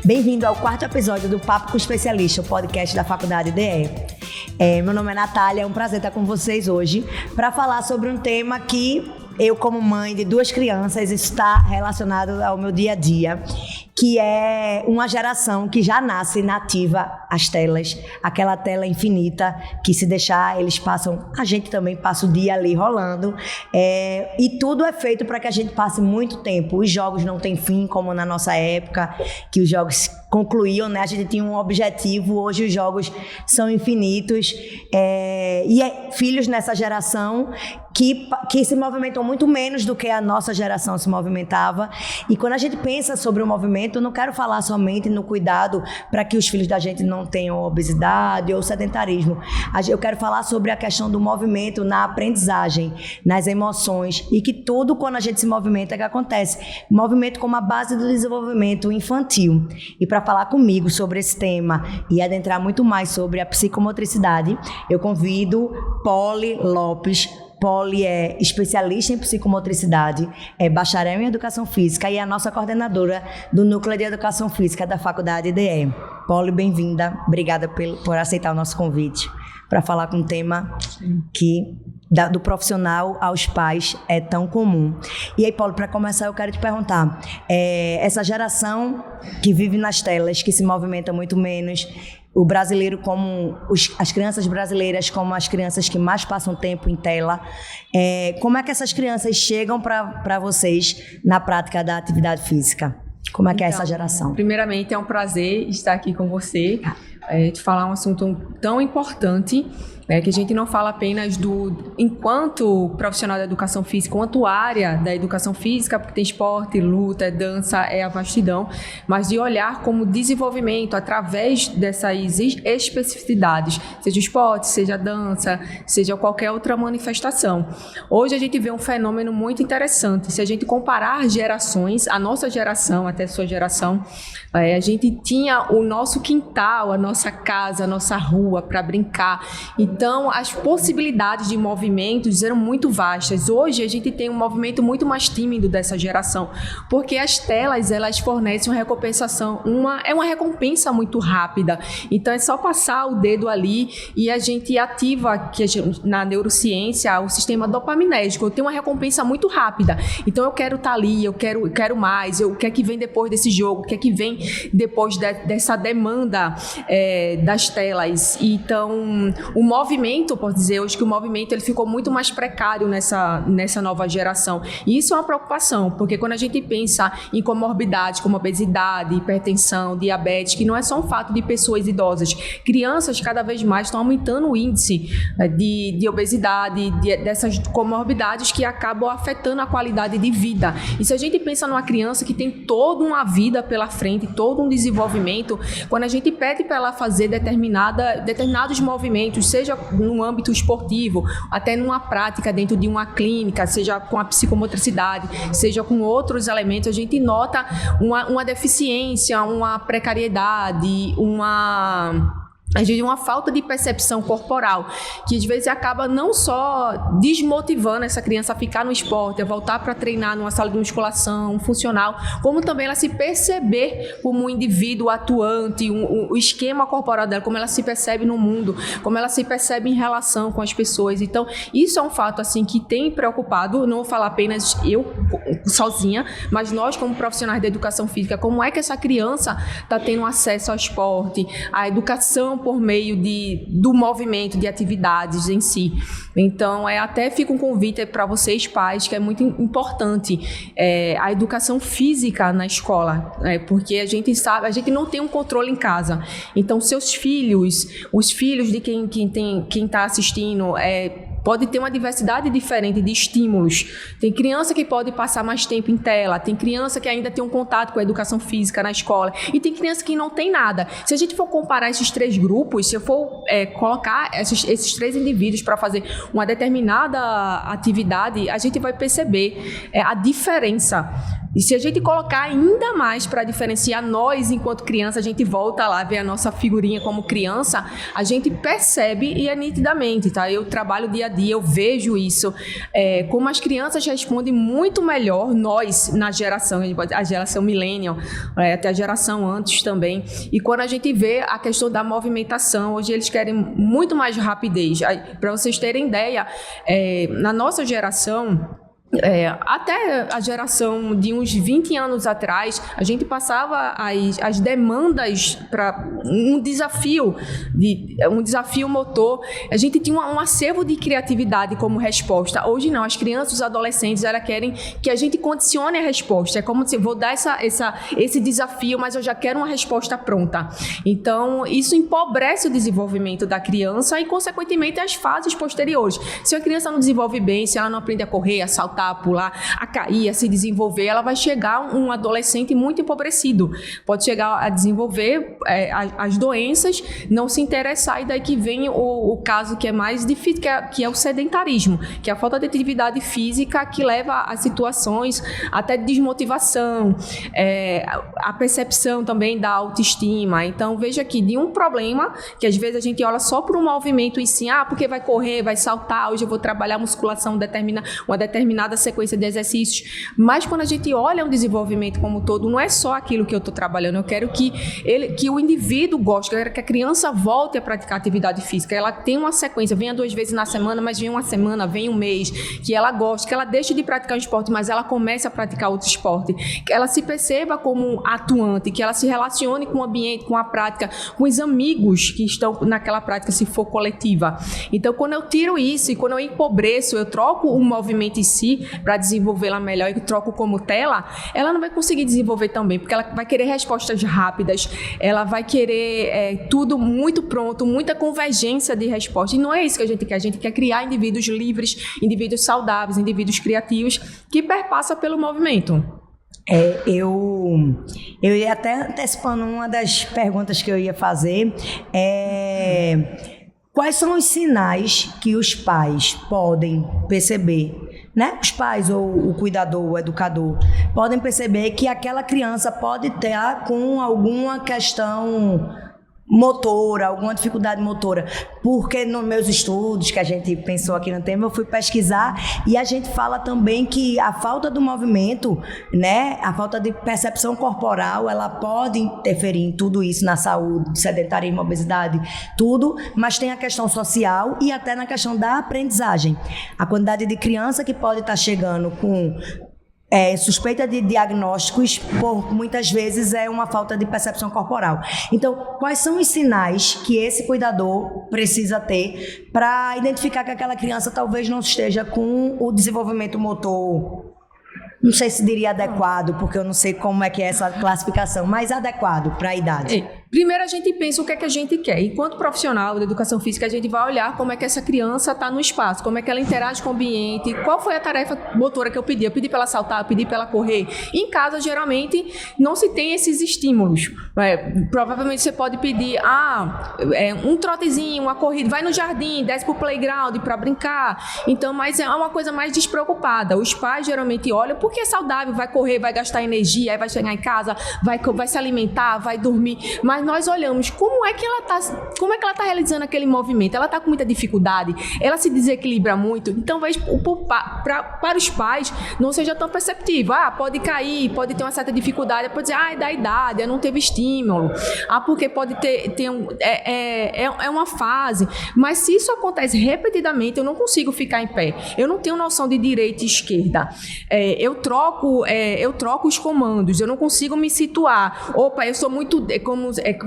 Bem-vindo ao 4º episódio do Papo com Especialista, o podcast da Faculdade DE. Meu nome é Natália, é um prazer estar com vocês hoje para falar sobre um tema que eu, como mãe de 2 crianças, está relacionado ao meu dia a dia, que é uma geração que já nasce nativa às telas, aquela tela infinita que, se deixar, eles passam, a gente também passa o dia ali rolando, e tudo é feito para que a gente passe muito tempo. Os jogos não têm fim, como na nossa época, que os jogos concluíam, né? A gente tinha um objetivo, hoje os jogos são infinitos, filhos nessa geração que se movimentam muito menos do que a nossa geração se movimentava. E quando a gente pensa sobre o movimento, eu não quero falar somente no cuidado para que os filhos da gente não tenham obesidade ou sedentarismo. Eu quero falar sobre a questão do movimento na aprendizagem, nas emoções, e que tudo, quando a gente se movimenta, é que acontece. Movimento como a base do desenvolvimento infantil. E para falar comigo sobre esse tema e adentrar muito mais sobre a psicomotricidade, eu convido Polly Lopes. Polly é especialista em psicomotricidade, é bacharel em educação física e é a nossa coordenadora do Núcleo de Educação Física da Faculdade DE. Polly, bem-vinda. Obrigada por aceitar o nosso convite para falar com um tema que do profissional aos pais é tão comum. E aí, Polly, para começar, eu quero te perguntar, essa geração que vive nas telas, que se movimenta muito menos, o brasileiro as crianças brasileiras como as crianças que mais passam tempo em tela, como é que essas crianças chegam para vocês na prática da atividade física? Como é que é essa geração? Primeiramente, é um prazer estar aqui com você, te falar um assunto tão importante, que a gente não fala apenas enquanto profissional da educação física, quanto área da educação física, porque tem esporte, luta, dança, a vastidão, mas de olhar como desenvolvimento através dessas especificidades, seja esporte, seja dança, seja qualquer outra manifestação. Hoje a gente vê um fenômeno muito interessante. Se a gente comparar gerações, a nossa geração até a sua geração, a gente tinha o nosso quintal, a nossa casa, a nossa rua para brincar. Então, as possibilidades de movimentos eram muito vastas. Hoje, a gente tem um movimento muito mais tímido dessa geração, porque as telas, elas fornecem uma recompensação, uma recompensa muito rápida. Então, é só passar o dedo ali e a gente ativa, na neurociência, o sistema dopaminérgico. Eu tenho uma recompensa muito rápida. Então, eu quero estar ali, eu quero mais, o que é que vem depois desse jogo, o que é que vem depois dessa demanda das telas. Então, o movimento, posso dizer hoje que o movimento ele ficou muito mais precário nessa nova geração. E isso é uma preocupação, porque quando a gente pensa em comorbidades como obesidade, hipertensão, diabetes, que não é só um fato de pessoas idosas, crianças cada vez mais estão aumentando o índice de obesidade, dessas comorbidades que acabam afetando a qualidade de vida. E se a gente pensa numa criança que tem toda uma vida pela frente, todo um desenvolvimento, quando a gente pede para ela fazer determinados movimentos, seja no âmbito esportivo, até numa prática dentro de uma clínica, seja com a psicomotricidade, seja com outros elementos, a gente nota uma deficiência, uma precariedade, às vezes uma falta de percepção corporal, que às vezes acaba não só desmotivando essa criança a ficar no esporte, a voltar para treinar numa sala de musculação, funcional, como também ela se perceber como um indivíduo atuante, o esquema corporal dela, como ela se percebe no mundo, como ela se percebe em relação com as pessoas. Então, isso é um fato assim que tem preocupado, não vou falar apenas eu sozinha, mas nós como profissionais da educação física, como é que essa criança está tendo acesso ao esporte, à educação por meio do movimento, de atividades em si. Então, até fica um convite para vocês, pais, que é muito importante a educação física na escola, porque a gente sabe, a gente não tem um controle em casa. Então, seus filhos, os filhos de quem está assistindo, pode ter uma diversidade diferente de estímulos. Tem criança que pode passar mais tempo em tela, tem criança que ainda tem um contato com a educação física na escola, e tem criança que não tem nada. Se a gente for comparar esses 3 grupos, se eu for colocar esses 3 indivíduos para fazer uma determinada atividade, a gente vai perceber a diferença E se a gente colocar ainda mais para diferenciar nós, enquanto criança, a gente volta lá, vê a nossa figurinha como criança, a gente percebe e é nitidamente, tá? Eu trabalho dia a dia, eu vejo isso, como as crianças respondem muito melhor, nós, na geração, a geração millennial, até a geração antes também, e quando a gente vê a questão da movimentação, hoje eles querem muito mais rapidez. Para vocês terem ideia, na nossa geração, até a geração de uns 20 anos atrás, a gente passava as demandas para um desafio motor, a gente tinha um acervo de criatividade como resposta. Hoje não, as crianças, os adolescentes, elas querem que a gente condicione a resposta. É como se vou dar esse desafio, mas eu já quero uma resposta pronta. Então, isso empobrece o desenvolvimento da criança e, consequentemente, as fases posteriores. Se a criança não desenvolve bem, se ela não aprende a correr, a saltar, a pular, a cair, a se desenvolver, ela vai chegar um adolescente muito empobrecido. Pode chegar a desenvolver as doenças, não se interessar, e daí que vem o caso que é mais difícil, que é o sedentarismo, que é a falta de atividade física que leva a situações até de desmotivação, a percepção também da autoestima. Então, veja aqui, de um problema que às vezes a gente olha só para um movimento e sim, porque vai correr, vai saltar, hoje eu vou trabalhar musculação, uma determinada sequência de exercícios, mas quando a gente olha o desenvolvimento como um todo, não é só aquilo que eu estou trabalhando, eu quero que o indivíduo goste, eu quero que a criança volte a praticar atividade física, ela tenha uma sequência, venha 2 vezes na semana, mas venha uma semana, venha um mês, que ela goste, que ela deixe de praticar um esporte, mas ela comece a praticar outro esporte, que ela se perceba como atuante, que ela se relacione com o ambiente, com a prática, com os amigos que estão naquela prática, se for coletiva. Então, quando eu tiro isso e quando eu empobreço, eu troco o movimento em si para desenvolvê-la melhor e troco como tela, ela não vai conseguir desenvolver tão bem, porque ela vai querer respostas rápidas, ela vai querer tudo muito pronto, muita convergência de resposta, e não é isso que a gente quer criar indivíduos livres, indivíduos saudáveis, indivíduos criativos, que perpassam pelo movimento. Eu ia até antecipando uma das perguntas que eu ia fazer, quais são os sinais que os pais podem perceber, né? Os pais ou o cuidador, o educador, podem perceber que aquela criança pode estar com alguma questão motora, alguma dificuldade motora, porque nos meus estudos que a gente pensou aqui no tema, eu fui pesquisar e a gente fala também que a falta do movimento, né, a falta de percepção corporal, ela pode interferir em tudo isso, na saúde, sedentarismo, obesidade, tudo, mas tem a questão social e até na questão da aprendizagem. A quantidade de criança que pode estar chegando com suspeita de diagnósticos, muitas vezes é uma falta de percepção corporal. Então, quais são os sinais que esse cuidador precisa ter para identificar que aquela criança talvez não esteja com o desenvolvimento motor, não sei se diria adequado, porque eu não sei como é que é essa classificação, mas adequado para a idade? Primeiro a gente pensa o que é que a gente quer. Enquanto profissional da educação física, a gente vai olhar como é que essa criança está no espaço, como é que ela interage com o ambiente, qual foi a tarefa motora que eu pedi. Eu pedi para ela saltar, eu pedi para ela correr. Em casa, geralmente, não se tem esses estímulos. Provavelmente você pode pedir um trotezinho, uma corrida, vai no jardim, desce para o playground para brincar. Então, mas é uma coisa mais despreocupada. Os pais geralmente olham porque é saudável, vai correr, vai gastar energia, aí vai chegar em casa, vai se alimentar, vai dormir. Mas nós olhamos como é que ela está realizando aquele movimento. Ela está com muita dificuldade, ela se desequilibra muito. Então, para os pais, não seja tão perceptível. Pode cair, pode ter uma certa dificuldade, pode dizer, é da idade, não teve estímulo. Porque pode ter uma fase. Mas se isso acontece repetidamente, eu não consigo ficar em pé. Eu não tenho noção de direita e esquerda. Eu troco os comandos, eu não consigo me situar. Eu sou muito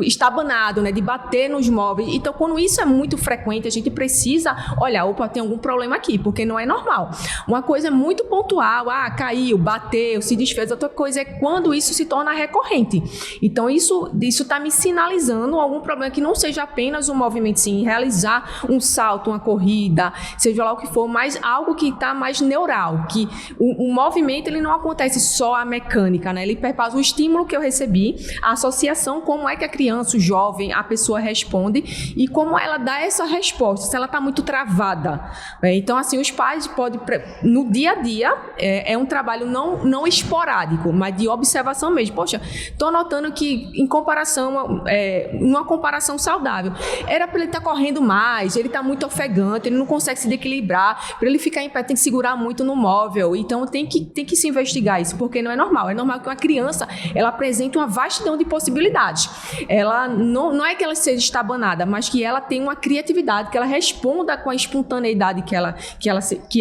estabanado, né, de bater nos móveis. Então, quando isso é muito frequente, a gente precisa olhar, tem algum problema aqui, porque não é normal. Uma coisa é muito pontual, caiu, bateu, se desfez. Outra coisa é quando isso se torna recorrente. Então, isso está me sinalizando algum problema que não seja apenas um movimento, sim, realizar um salto, uma corrida, seja lá o que for, mas algo que está mais neural, que o movimento ele não acontece só a mecânica, né? Ele perpassa o estímulo que eu recebi, a associação, como é que criança, o jovem, a pessoa responde e como ela dá essa resposta, se ela está muito travada. Então, assim, os pais podem, no dia a dia, é um trabalho não esporádico, mas de observação mesmo. Poxa, estou notando que em comparação, numa comparação saudável, era para ele estar correndo mais, ele está muito ofegante, ele não consegue se equilibrar, para ele ficar em pé tem que segurar muito no móvel, então tem que se investigar isso, porque não é normal. É normal que uma criança, ela apresente uma vastidão de possibilidades. Ela não é que ela seja estabanada, mas que ela tem uma criatividade, que ela responda com a espontaneidade que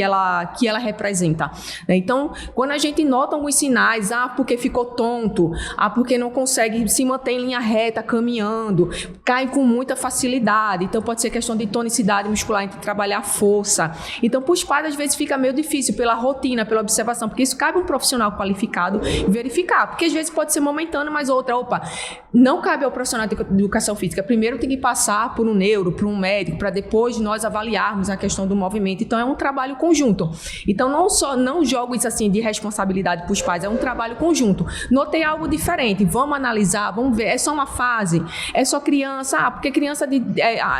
ela representa. Então, quando a gente nota alguns sinais, porque ficou tonto, porque não consegue se manter em linha reta, caminhando, cai com muita facilidade, então pode ser questão de tonicidade muscular, de trabalhar a força. Então, para os pais, às vezes fica meio difícil pela rotina, pela observação, porque isso cabe a um profissional qualificado verificar, porque às vezes pode ser momentâneo, mas não cabe ao profissional de educação física. Primeiro tem que passar por um neuro, por um médico, para depois nós avaliarmos a questão do movimento. Então, é um trabalho conjunto. Então, não jogo isso assim de responsabilidade para os pais, é um trabalho conjunto. Notei algo diferente, vamos analisar, vamos ver, é só uma fase, é só criança, porque criança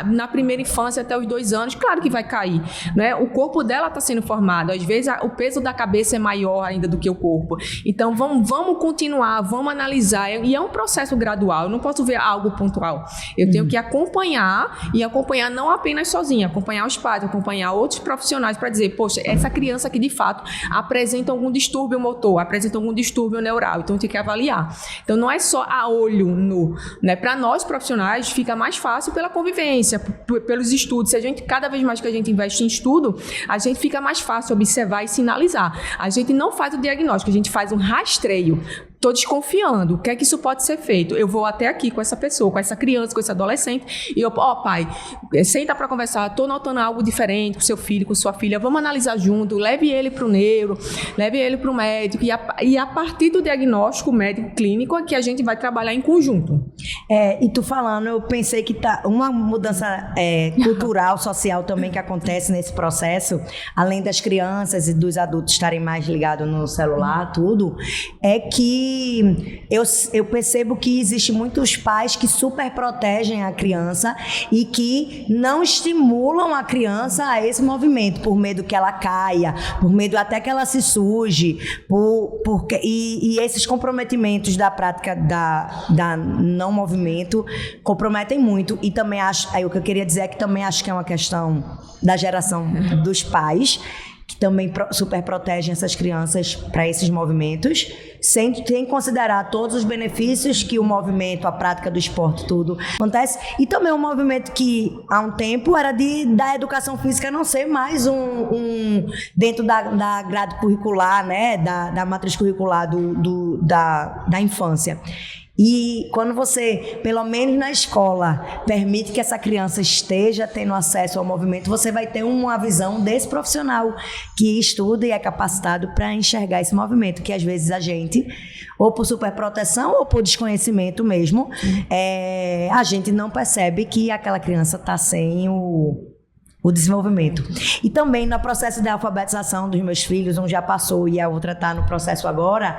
na primeira infância até os 2 anos, claro que vai cair, né? O corpo dela está sendo formado, às vezes o peso da cabeça é maior ainda do que o corpo. Então, vamos continuar, vamos analisar, e é um processo gradual, eu não posso ver algo pontual, eu tenho que acompanhar, e acompanhar não apenas sozinha, acompanhar os pais, acompanhar outros profissionais para dizer, poxa, essa criança aqui de fato apresenta algum distúrbio motor, apresenta algum distúrbio neural, então tem que avaliar. Então, não é só a olho nu, né? Para nós profissionais fica mais fácil pela convivência, pelos estudos. Cada vez mais que a gente investe em estudo, a gente fica mais fácil observar e sinalizar. A gente não faz o diagnóstico, a gente faz um rastreio. Estou desconfiando, o que é que isso pode ser feito? Eu vou até aqui com essa pessoa, com essa criança, com esse adolescente, e pai, senta para conversar, estou notando algo diferente com seu filho, com sua filha, vamos analisar junto, leve ele para o neuro, leve ele para o médico, e a partir do diagnóstico médico clínico é que a gente vai trabalhar em conjunto. E tu falando, eu pensei que uma mudança cultural, social também que acontece nesse processo, além das crianças e dos adultos estarem mais ligados no celular, tudo, é que eu percebo que existe muitos pais que super protegem a criança e que não estimulam a criança a esse movimento, por medo que ela caia, por medo até que ela se suje, e esses comprometimentos da prática da não movimento comprometem muito. E também acho, aí o que eu queria dizer é que também acho que é uma questão da geração dos pais, que também super protegem essas crianças para esses movimentos, sem considerar todos os benefícios que o movimento, a prática do esporte, tudo acontece. E também um movimento que há um tempo era da educação física não ser mais dentro da grade curricular, né, da matriz curricular da infância. E quando você, pelo menos na escola, permite que essa criança esteja tendo acesso ao movimento, você vai ter uma visão desse profissional que estuda e é capacitado para enxergar esse movimento, que às vezes a gente, ou por superproteção ou por desconhecimento mesmo, a gente não percebe que aquela criança está sem o desenvolvimento. E também no processo de alfabetização dos meus filhos, um já passou e a outra está no processo agora,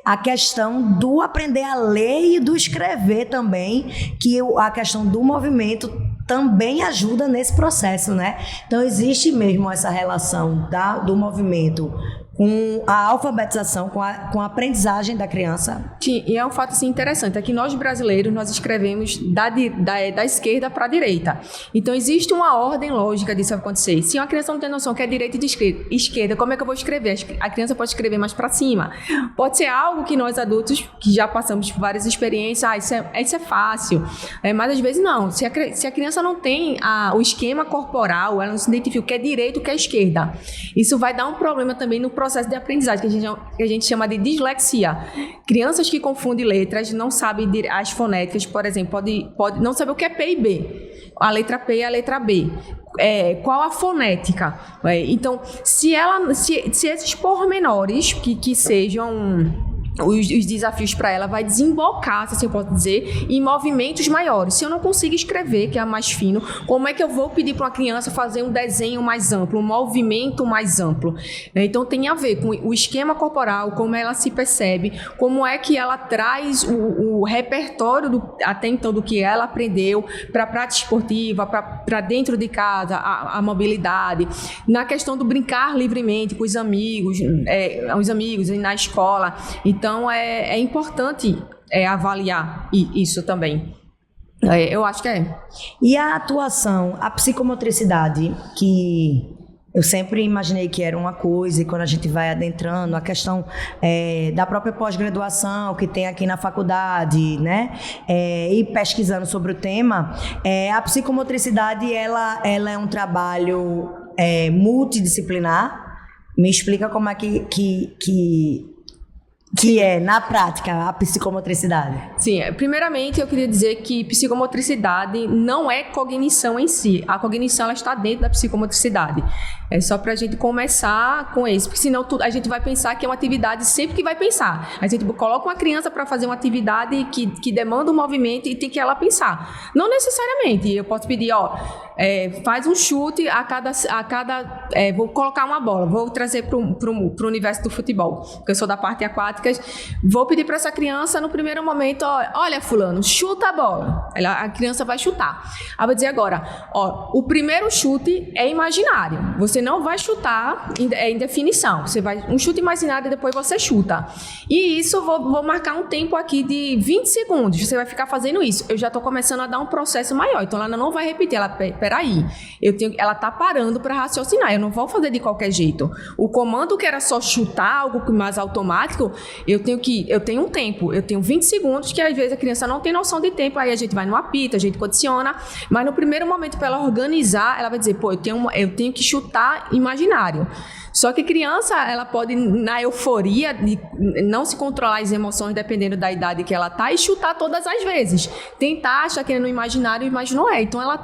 a questão do aprender a ler e do escrever também, que a questão do movimento também ajuda nesse processo, né? Então existe mesmo essa relação do movimento com a alfabetização, com a aprendizagem da criança. Sim, e é um fato assim, interessante, é que nós brasileiros, nós escrevemos da esquerda para a direita. Então, existe uma ordem lógica disso acontecer. Se uma criança não tem noção que é direita e de esquerda, como é que eu vou escrever? A criança pode escrever mais para cima. Pode ser algo que nós adultos, que já passamos por várias experiências, isso é fácil. Mas às vezes não. Se a criança não tem o esquema corporal, ela não se identifica o que é direita e o que é esquerda. Isso vai dar um problema também no processo de aprendizagem, que a gente chama de dislexia. Crianças que confundem letras, não sabem as fonéticas, por exemplo, pode não saber o que é P e B, a letra P e a letra B. Qual a fonética? Então, se esses pormenores que sejam os desafios para ela vai desembocar, se assim eu posso dizer, em movimentos maiores. Se eu não consigo escrever, que é mais fino, como é que eu vou pedir para uma criança fazer um desenho mais amplo, um movimento mais amplo? Então tem a ver com o esquema corporal, como ela se percebe, como é que ela traz o repertório até então do que ela aprendeu para a prática esportiva, para dentro de casa, a mobilidade, na questão do brincar livremente com os amigos na escola. Então, é importante avaliar isso também. Eu acho que é. E a atuação, a psicomotricidade, que eu sempre imaginei que era uma coisa, e quando a gente vai adentrando, a questão da própria pós-graduação que tem aqui na faculdade, né? E pesquisando sobre o tema, a psicomotricidade, ela é um trabalho multidisciplinar. Me explica como é que é, na prática, a psicomotricidade. Sim, primeiramente eu queria dizer que psicomotricidade não é cognição em si. A cognição, ela está dentro da psicomotricidade. É só para a gente começar com isso, porque senão a gente vai pensar que é uma atividade sempre que vai pensar. A gente coloca uma criança para fazer uma atividade que demanda um movimento e tem que ela pensar. Não necessariamente. Eu posso pedir, faz um chute a cada vou colocar uma bola, vou trazer para o universo do futebol, porque eu sou da parte aquática. Vou pedir para essa criança no primeiro momento, olha fulano, chuta a bola. A criança vai chutar. Ela vai dizer agora, o primeiro chute é imaginário. Você não vai chutar em definição. Você vai um chute imaginário e depois você chuta. E isso vou marcar um tempo aqui de 20 segundos. Você vai ficar fazendo isso. Eu já estou começando a dar um processo maior. Então ela não vai repetir. Peraí, ela está parando para raciocinar. Eu não vou fazer de qualquer jeito. O comando que era só chutar, algo mais automático, eu tenho um tempo, eu tenho 20 segundos, que às vezes a criança não tem noção de tempo, aí a gente vai no apito, a gente condiciona, mas no primeiro momento para ela organizar, ela vai dizer, eu tenho que chutar imaginário. Só que criança, ela pode, na euforia, de não se controlar as emoções, dependendo da idade que ela tá, e chutar todas as vezes. Tentar achar que é no imaginário, mas não é. Então, ela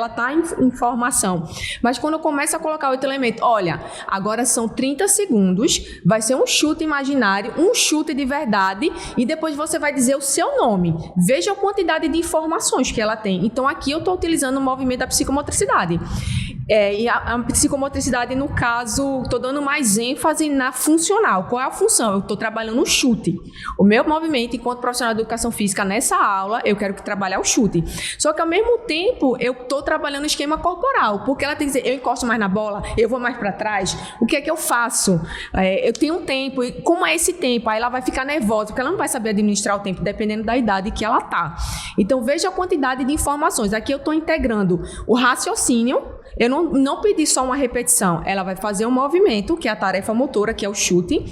tá em formação. Mas quando eu começo a colocar outro elemento, olha, agora são 30 segundos, vai ser um chute imaginário, um chute de verdade, e depois você vai dizer o seu nome. Veja a quantidade de informações que ela tem. Então, aqui eu estou utilizando o movimento da psicomotricidade. E a psicomotricidade, no caso, estou dando mais ênfase na funcional. Qual é a função? Eu estou trabalhando no chute. O meu movimento, enquanto profissional de educação física, nessa aula, eu quero trabalhar o chute. Só que, ao mesmo tempo, eu estou trabalhando o esquema corporal, porque ela tem que dizer, eu encosto mais na bola, eu vou mais para trás, o que é que eu faço? Eu tenho um tempo, e como é esse tempo? Aí ela vai ficar nervosa, porque ela não vai saber administrar o tempo, dependendo da idade que ela está. Então, veja a quantidade de informações. Aqui eu estou integrando o raciocínio. Eu não pedi só uma repetição. Ela vai fazer um movimento, que é a tarefa motora, que é o chute.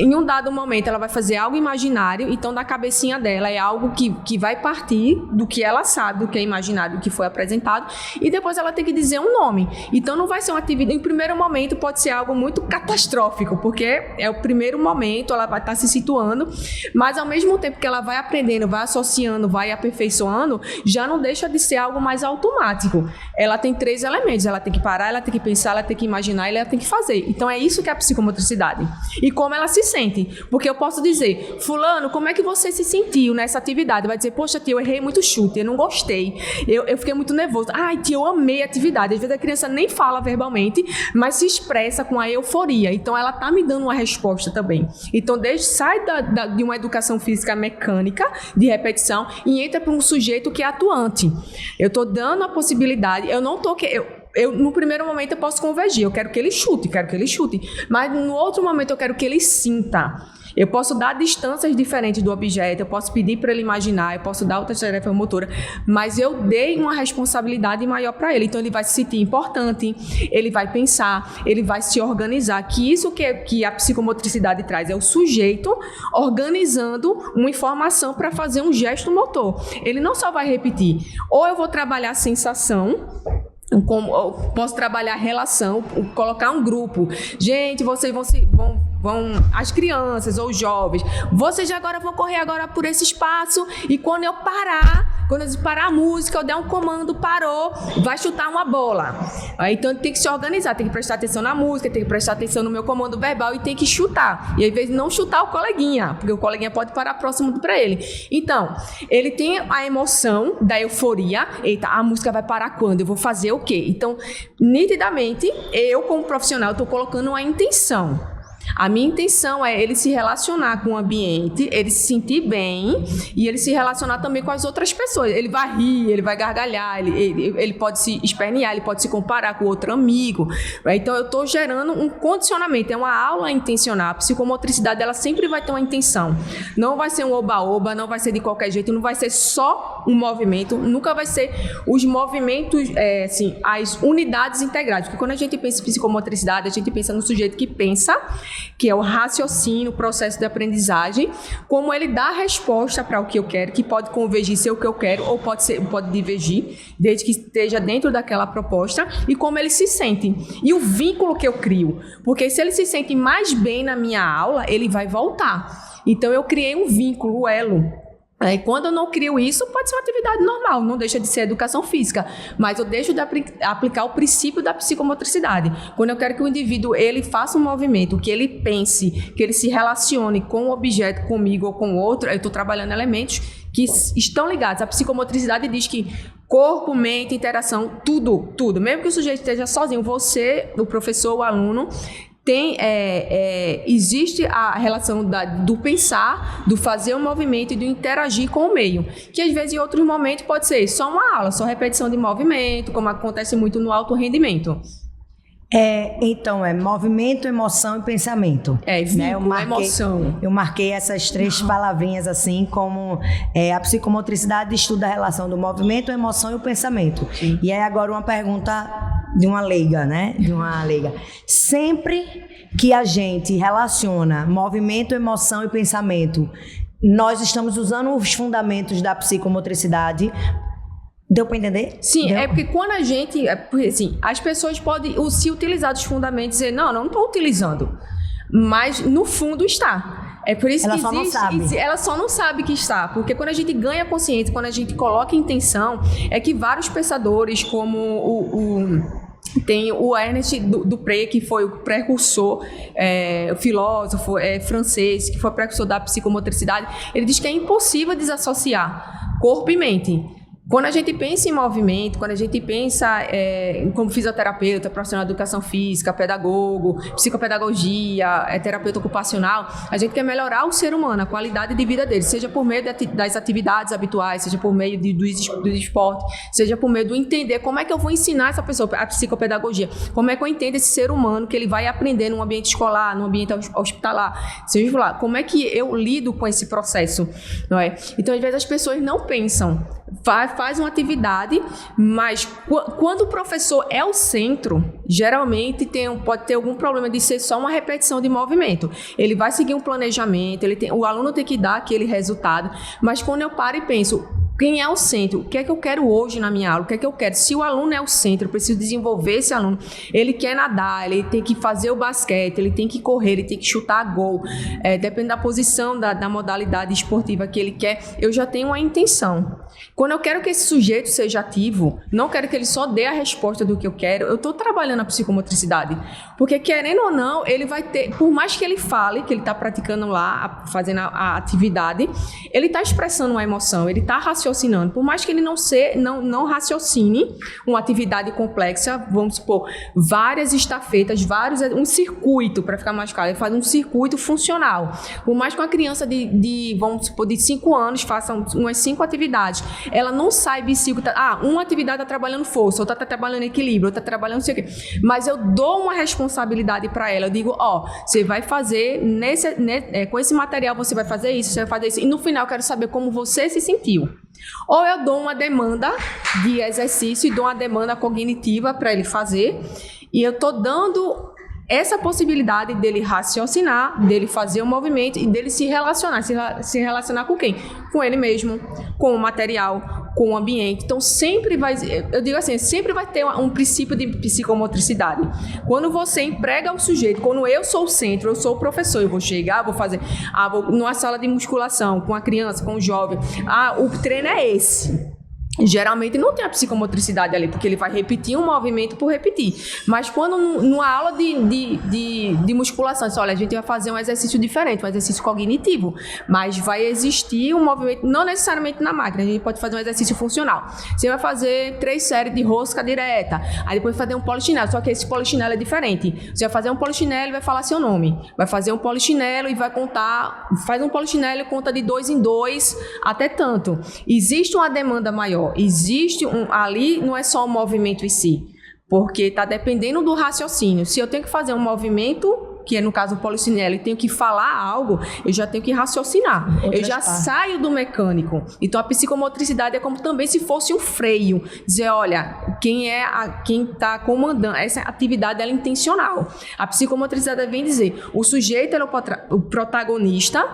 Em um dado momento, ela vai fazer algo imaginário. Então, na cabecinha dela, é algo que vai partir do que ela sabe, do que é imaginário, do que foi apresentado. E depois ela tem que dizer um nome. Então, não vai ser uma atividade... Em primeiro momento, pode ser algo muito catastrófico, porque é o primeiro momento, ela vai estar se situando. Mas, ao mesmo tempo que ela vai aprendendo, vai associando, vai aperfeiçoando, já não deixa de ser algo mais automático. Ela tem 3 elementos. Ela tem que parar, ela tem que pensar, ela tem que imaginar e ela tem que fazer. Então, é isso que é a psicomotricidade. E como ela se sente. Porque eu posso dizer, fulano, como é que você se sentiu nessa atividade? Vai dizer, poxa, tia, eu errei muito chute, eu não gostei, eu fiquei muito nervoso. Ai, tia, eu amei a atividade. Às vezes a criança nem fala verbalmente, mas se expressa com a euforia. Então, ela tá me dando uma resposta também. Então, sai de uma educação física mecânica, de repetição, e entra para um sujeito que é atuante. Eu tô dando a possibilidade, eu não tô... no primeiro momento eu posso convergir, eu quero que ele chute, mas no outro momento eu quero que ele sinta. Eu posso dar distâncias diferentes do objeto, eu posso pedir para ele imaginar, eu posso dar outra tarefa motora, mas eu dei uma responsabilidade maior para ele. Então ele vai se sentir importante, ele vai pensar, ele vai se organizar. Que isso que a psicomotricidade traz é o sujeito organizando uma informação para fazer um gesto motor. Ele não só vai repetir, ou eu vou trabalhar a sensação, como eu posso trabalhar a relação, colocar um grupo. Gente, vocês vão as crianças ou os jovens, vocês agora vão correr agora por esse espaço e quando eu parar a música, eu der um comando, parou, vai chutar uma bola. Aí, então tem que se organizar, tem que prestar atenção na música, tem que prestar atenção no meu comando verbal e tem que chutar. E às vezes não chutar o coleguinha, porque o coleguinha pode parar próximo para ele. Então, ele tem a emoção da euforia. Eita, a música vai parar quando? Eu vou fazer o quê? Então, nitidamente, eu como profissional estou colocando uma intenção. A minha intenção é ele se relacionar com o ambiente, ele se sentir bem e ele se relacionar também com as outras pessoas. Ele vai rir, ele vai gargalhar, ele pode se espernear, ele pode se comparar com outro amigo. Então, eu estou gerando um condicionamento, é uma aula intencional. A psicomotricidade, ela sempre vai ter uma intenção. Não vai ser um oba-oba, não vai ser de qualquer jeito, não vai ser só um movimento, nunca vai ser os movimentos, assim, as unidades integradas. Porque quando a gente pensa em psicomotricidade, a gente pensa no sujeito que pensa, que é o raciocínio, o processo de aprendizagem, como ele dá a resposta para o que eu quero, que pode convergir ser o que eu quero, ou pode divergir, desde que esteja dentro daquela proposta, e como ele se sente. E o vínculo que eu crio. Porque se ele se sente mais bem na minha aula, ele vai voltar. Então, eu criei um vínculo, um elo. E quando eu não crio isso, pode ser uma atividade normal, não deixa de ser educação física, mas eu deixo de aplicar o princípio da psicomotricidade. Quando eu quero que o indivíduo ele faça um movimento, que ele pense, que ele se relacione com o objeto, comigo ou com o outro, eu estou trabalhando elementos que estão ligados. A psicomotricidade diz que corpo, mente, interação, tudo. Mesmo que o sujeito esteja sozinho, você, o professor, o aluno, existe a relação do pensar, do fazer o movimento e do interagir com o meio, que às vezes em outros momentos pode ser só uma aula, só repetição de movimento, como acontece muito no alto rendimento. Então, movimento, emoção e pensamento. Vínculo, emoção. Eu marquei essas 3 palavrinhas assim, como a psicomotricidade estuda a relação do movimento, a emoção e o pensamento. Sim. E aí agora uma pergunta de uma leiga, né? Sempre que a gente relaciona movimento, emoção e pensamento, nós estamos usando os fundamentos da psicomotricidade. Deu para entender? Sim, porque quando a gente... assim, as pessoas podem se utilizar dos fundamentos e dizer, não estou utilizando. Mas, no fundo, está. É por isso ela que só não sabe. Ela só não sabe que está. Porque quando a gente ganha consciência, quando a gente coloca intenção, é que vários pensadores, como tem o Ernest Dupré, que foi o precursor, o filósofo francês, que foi o precursor da psicomotricidade, ele diz que é impossível desassociar corpo e mente. Quando a gente pensa em movimento, quando a gente pensa como fisioterapeuta, profissional de educação física, pedagogo, psicopedagogia, terapeuta ocupacional, a gente quer melhorar o ser humano, a qualidade de vida dele, seja por meio das atividades habituais, seja por meio do esporte, seja por meio do entender como é que eu vou ensinar essa pessoa, a psicopedagogia, como é que eu entendo esse ser humano que ele vai aprender num ambiente escolar, num ambiente hospitalar, seja lá, como é que eu lido com esse processo, não é? Então, às vezes as pessoas não pensam, faz uma atividade, mas quando o professor é o centro, geralmente pode ter algum problema de ser só uma repetição de movimento. Ele vai seguir um planejamento, o aluno tem que dar aquele resultado, mas quando eu paro e penso, quem é o centro? O que é que eu quero hoje na minha aula? O que é que eu quero? Se o aluno é o centro, eu preciso desenvolver esse aluno. Ele quer nadar, ele tem que fazer o basquete, ele tem que correr, ele tem que chutar gol. Depende da posição, da modalidade esportiva que ele quer, eu já tenho uma intenção. Quando eu quero que esse sujeito seja ativo, não quero que ele só dê a resposta do que eu quero, eu estou trabalhando a psicomotricidade. Porque, querendo ou não, ele vai ter, por mais que ele fale, que ele está praticando lá, fazendo a atividade, ele está expressando uma emoção, ele está raciocinando. Por mais que ele não raciocine uma atividade complexa, vamos supor, várias estafetas, um circuito, para ficar mais claro, ele faz um circuito funcional. Por mais que uma criança vamos supor, de 5 anos faça umas 5 atividades, ela não sai uma atividade está trabalhando força, outra está trabalhando equilíbrio, outra está trabalhando não sei o quê. Mas eu dou uma responsabilidade para ela, eu digo, você vai fazer, com esse material você vai fazer isso, você vai fazer isso, e no final eu quero saber como você se sentiu. Ou eu dou uma demanda de exercício e dou uma demanda cognitiva para ele fazer, e eu estou dando essa possibilidade dele raciocinar, dele fazer o movimento e dele se relacionar. Se relacionar com quem? Com ele mesmo, com o material, com o ambiente. Então, sempre vai ter um princípio de psicomotricidade. Quando você emprega o sujeito, quando eu sou o centro, eu sou o professor, eu vou chegar, vou fazer, vou numa sala de musculação, com a criança, com o jovem, o treino é esse. geralmente não tem a psicomotricidade ali, porque ele vai repetir um movimento por repetir. Mas quando numa aula de musculação, olha, a gente vai fazer um exercício diferente, um exercício cognitivo, mas vai existir um movimento, não necessariamente na máquina, a gente pode fazer um exercício funcional. Você vai fazer 3 séries de rosca direta, aí depois fazer um polichinelo, só que esse polichinelo é diferente. Você vai fazer um polichinelo e vai falar seu nome. Vai fazer um polichinelo e vai contar, faz um polichinelo e conta de 2 em 2 até tanto. Existe uma demanda maior. Existe ali, não é só o movimento em si, porque está dependendo do raciocínio. Se eu tenho que fazer um movimento, que é no caso o polichinelo, e tenho que falar algo, eu já tenho que raciocinar. Eu já saio do mecânico. Então a psicomotricidade é como também se fosse um freio. Dizer, olha, quem está comandando essa atividade, ela é intencional. A psicomotricidade vem dizer, o sujeito é o protagonista,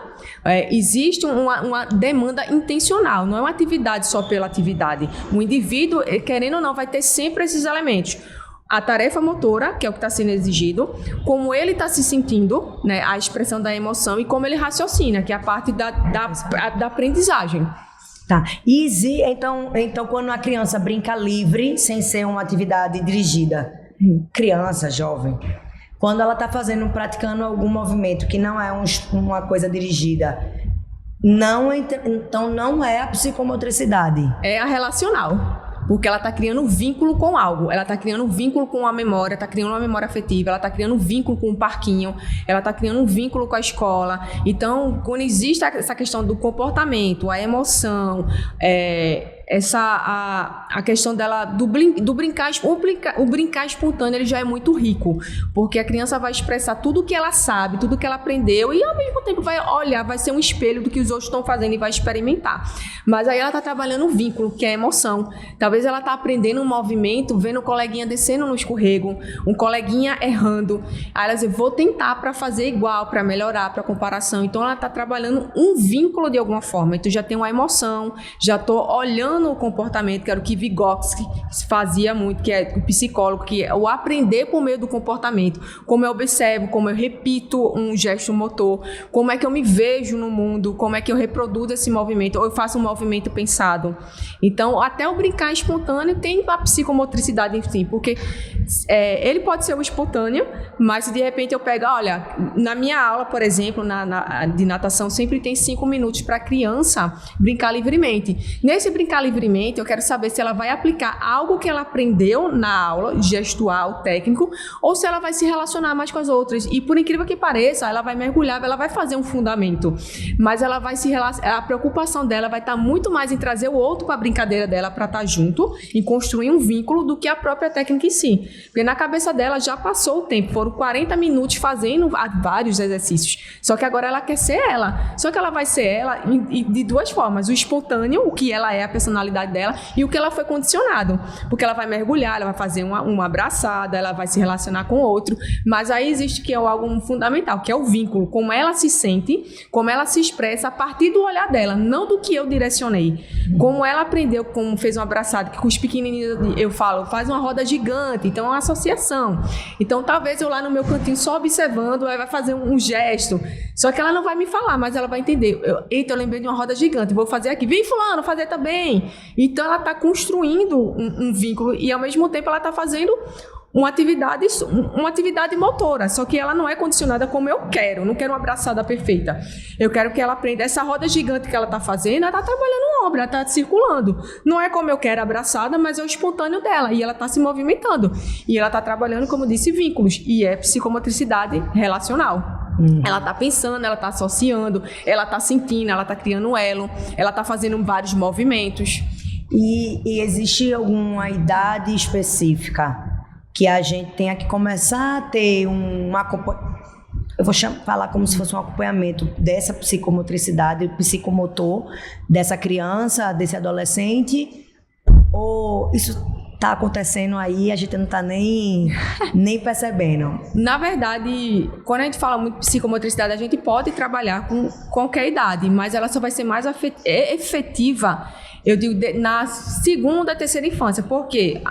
existe uma demanda intencional, não é uma atividade só pela atividade. O indivíduo, querendo ou não, vai ter sempre esses elementos. A tarefa motora, que é o que está sendo exigido, como ele está se sentindo, né, a expressão da emoção, e como ele raciocina, que é a parte da aprendizagem. Tá. Então, quando a criança brinca livre, sem ser uma atividade dirigida, criança, jovem, quando ela está praticando algum movimento que não é uma coisa dirigida, então não é a psicomotricidade. É a relacional. Porque ela está criando um vínculo com algo, ela está criando um vínculo com a memória, está criando uma memória afetiva, ela está criando um vínculo com o parquinho, ela está criando um vínculo com a escola. Então, quando existe essa questão do comportamento, a emoção, a questão dela do brincar, o brincar espontâneo, ele já é muito rico, porque a criança vai expressar tudo o que ela sabe, tudo o que ela aprendeu, e ao mesmo tempo vai olhar, vai ser um espelho do que os outros estão fazendo e vai experimentar. Mas aí ela está trabalhando um vínculo, que é a emoção. Talvez ela está aprendendo um movimento, vendo o coleguinha descendo no escorrego, um coleguinha errando, aí ela diz, vou tentar para fazer igual, para melhorar, para comparação. Então ela está trabalhando um vínculo de alguma forma. Então já tem uma emoção, já estou olhando o comportamento, que era o que Vygotsky fazia muito, que é o psicólogo, que é o aprender por meio do comportamento. Como eu observo, como eu repito um gesto motor, como é que eu me vejo no mundo, como é que eu reproduzo esse movimento, ou eu faço um movimento pensado. Então, até o brincar espontâneo tem a psicomotricidade em si, porque ele pode ser o espontâneo, mas se de repente eu pego, olha, na minha aula, por exemplo, de natação, sempre tem 5 minutos para a criança brincar livremente. Nesse brincar livremente, eu quero saber se ela vai aplicar algo que ela aprendeu na aula, gestual, técnico, ou se ela vai se relacionar mais com as outras. E por incrível que pareça, ela vai mergulhar, ela vai fazer um fundamento, mas ela vai a preocupação dela vai estar muito mais em trazer o outro para a brincadeira dela, para estar junto e construir um vínculo, do que a própria técnica em si. Porque na cabeça dela já passou o tempo, foram 40 minutos fazendo vários exercícios. Só que agora ela quer ser ela. Só que ela vai ser ela de duas formas: o espontâneo, o que ela é, a personalidade dela, e o que ela foi condicionado. Porque ela vai mergulhar, ela vai fazer uma abraçada, ela vai se relacionar com outro. Mas aí existe que é algo fundamental, que é o vínculo, como ela se sente, como ela se expressa a partir do olhar dela, não do que eu direcionei. Como ela aprendeu, como fez uma abraçada, que com os pequenininhos eu falo, faz uma roda gigante, então é uma associação. Então talvez eu lá no meu cantinho só observando, aí vai fazer um gesto, só que ela não vai me falar, mas ela vai entender. Eita, eu lembrei de uma roda gigante, vou fazer aqui, vem fulano, fazer também. Então ela está construindo um vínculo, e ao mesmo tempo ela está fazendo uma atividade motora, só que ela não é condicionada como eu quero. Eu não quero uma abraçada perfeita. Eu quero que ela aprenda. Essa roda gigante que ela está fazendo, ela está trabalhando uma obra, ela está circulando. Não é como eu quero abraçada, mas é o espontâneo dela. E ela está se movimentando. E ela está trabalhando, como eu disse, vínculos. E é psicomotricidade relacional. Ela está pensando, ela está associando, ela está sentindo, ela está criando um elo, ela está fazendo vários movimentos. E existe alguma idade específica que a gente tenha que começar a ter eu vou falar como se fosse um acompanhamento dessa psicomotricidade, psicomotor dessa criança, desse adolescente, ou isso está acontecendo aí, a gente não está nem percebendo? Na verdade, quando a gente fala muito de psicomotricidade, a gente pode trabalhar com qualquer idade, mas ela só vai ser mais efetiva, eu digo, na segunda, terceira infância. Por quê?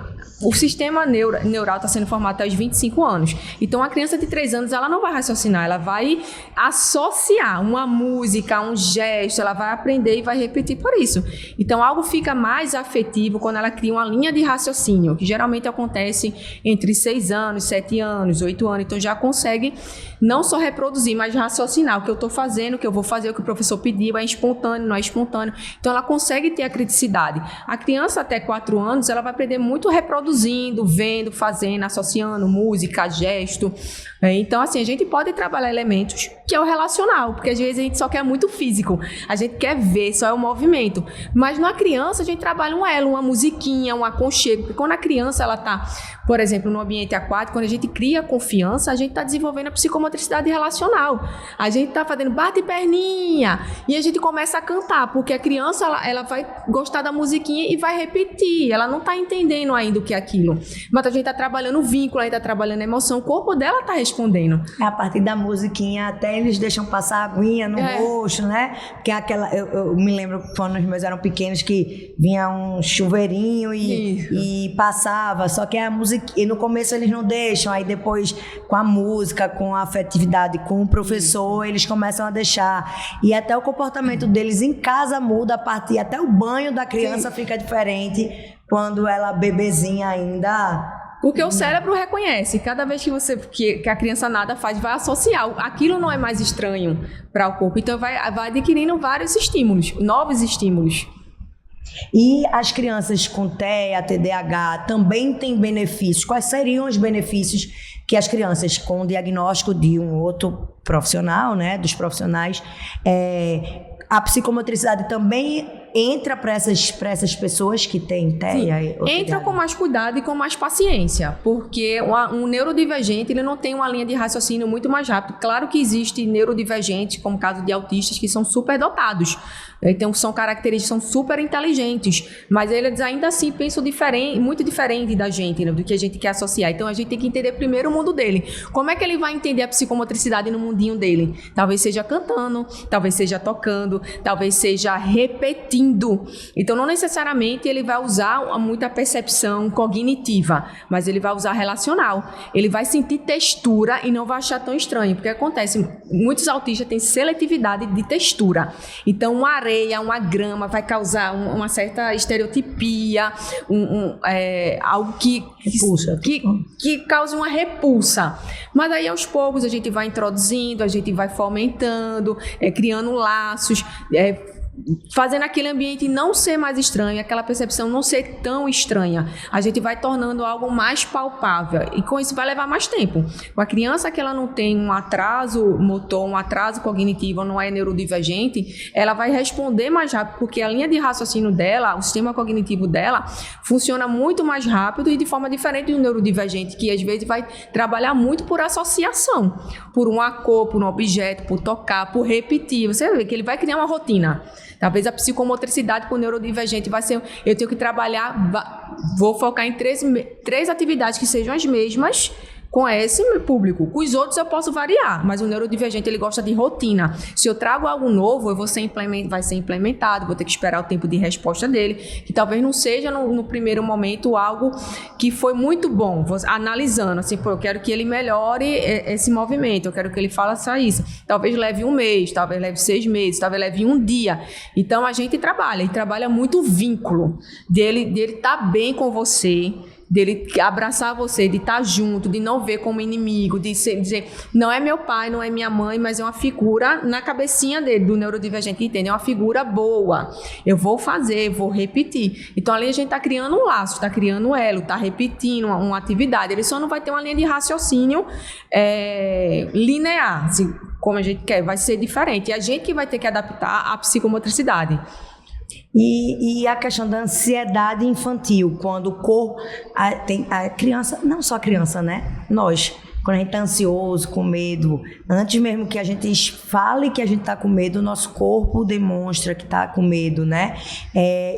o sistema neural está sendo formado até os 25 anos. Então, a criança de 3 anos, ela não vai raciocinar, ela vai associar uma música, um gesto, ela vai aprender e vai repetir por isso. Então, algo fica mais afetivo quando ela cria uma linha de raciocínio, que geralmente acontece entre 6 anos, 7 anos, 8 anos. Então, já consegue não só reproduzir, mas raciocinar o que eu estou fazendo, o que eu vou fazer, o que o professor pediu, é espontâneo, não é espontâneo. Então, ela consegue ter a criticidade. A criança até 4 anos, ela vai aprender muito reproduzindo, vendo, fazendo, associando música, gesto. Então, assim, a gente pode trabalhar elementos que é o relacional, porque às vezes a gente só quer muito físico, a gente quer ver, só é o movimento. Mas na criança a gente trabalha um elo, uma musiquinha, um aconchego, porque quando a criança ela está, por exemplo, no ambiente aquático, quando a gente cria confiança, a gente está desenvolvendo a psicomotricidade relacional. A gente está fazendo bate perninha e a gente começa a cantar, porque a criança ela vai gostar da musiquinha e vai repetir, ela não está entendendo ainda o que é aquilo. Mas a gente está trabalhando o vínculo, a gente está trabalhando a emoção, o corpo dela está respondendo. A partir da musiquinha, até eles deixam passar aguinha no rosto, né? Porque aquela, eu me lembro quando os meus eram pequenos que vinha um chuveirinho e passava, só que a música, e no começo eles não deixam, aí depois com a música, com a afetividade, com o professor, eles começam a deixar. E até o comportamento deles em casa muda a partir, até o banho da criança fica diferente quando ela bebezinha ainda. Porque o cérebro reconhece, cada vez que a criança nada faz, vai associar, aquilo não é mais estranho para o corpo, então vai adquirindo vários estímulos, novos estímulos. E as crianças com TEA, TDAH também têm benefícios. Quais seriam os benefícios que as crianças com diagnóstico de um outro profissional, né, dos profissionais, a psicomotricidade também entra para essas pessoas que têm TEA? Entra com mais cuidado e com mais paciência, porque um neurodivergente ele não tem uma linha de raciocínio muito mais rápido. Claro que existe neurodivergentes, como o caso de autistas, que são superdotados. Então, são características, são super inteligentes, mas eles ainda assim pensam muito diferente da gente, né, do que a gente quer associar. Então, a gente tem que entender primeiro o mundo dele. Como é que ele vai entender a psicomotricidade no mundinho dele? Talvez seja cantando, talvez seja tocando, talvez seja repetindo. Então, não necessariamente ele vai usar muita percepção cognitiva, mas ele vai usar relacional. Ele vai sentir textura e não vai achar tão estranho, porque acontece, muitos autistas têm seletividade de textura. Então, uma areia, uma grama vai causar uma certa estereotipia, algo que causa uma repulsa. Mas aí, aos poucos, a gente vai introduzindo, a gente vai fomentando, criando laços, fazendo aquele ambiente não ser mais estranho, aquela percepção não ser tão estranha. A gente vai tornando algo mais palpável e com isso vai levar mais tempo. Com a criança que ela não tem um atraso motor, um atraso cognitivo, não é neurodivergente, ela vai responder mais rápido, porque a linha de raciocínio dela, o sistema cognitivo dela, funciona muito mais rápido e de forma diferente do neurodivergente, que às vezes vai trabalhar muito por associação, por uma cor, por um objeto, por tocar, por repetir. Você vê que ele vai criar uma rotina. Talvez a psicomotricidade com o neurodivergente vai ser, eu tenho que trabalhar, vou focar em três atividades que sejam as mesmas com esse público. Com os outros eu posso variar, mas o neurodivergente ele gosta de rotina. Se eu trago algo novo, vai ser implementado, vou ter que esperar o tempo de resposta dele, que talvez não seja no primeiro momento algo que foi muito bom, analisando, assim, eu quero que ele melhore esse movimento, eu quero que ele faça isso. Talvez leve 1 mês, talvez leve 6 meses, talvez leve 1 dia. Então a gente trabalha muito o vínculo dele estar bem com você, dele abraçar você, de estar junto, de não ver como inimigo, de dizer, não é meu pai, não é minha mãe, mas é uma figura na cabecinha dele, do neurodivergente, entende? É uma figura boa. Eu vou fazer, vou repetir. Então, ali a gente está criando um laço, está criando um elo, está repetindo uma atividade. Ele só não vai ter uma linha de raciocínio linear, assim, como a gente quer, vai ser diferente. E a gente que vai ter que adaptar a psicomotricidade. E a questão da ansiedade infantil, quando a criança, não só a criança, né? Nós, quando a gente está ansioso, com medo, antes mesmo que a gente fale que a gente está com medo, o nosso corpo demonstra que está com medo, né?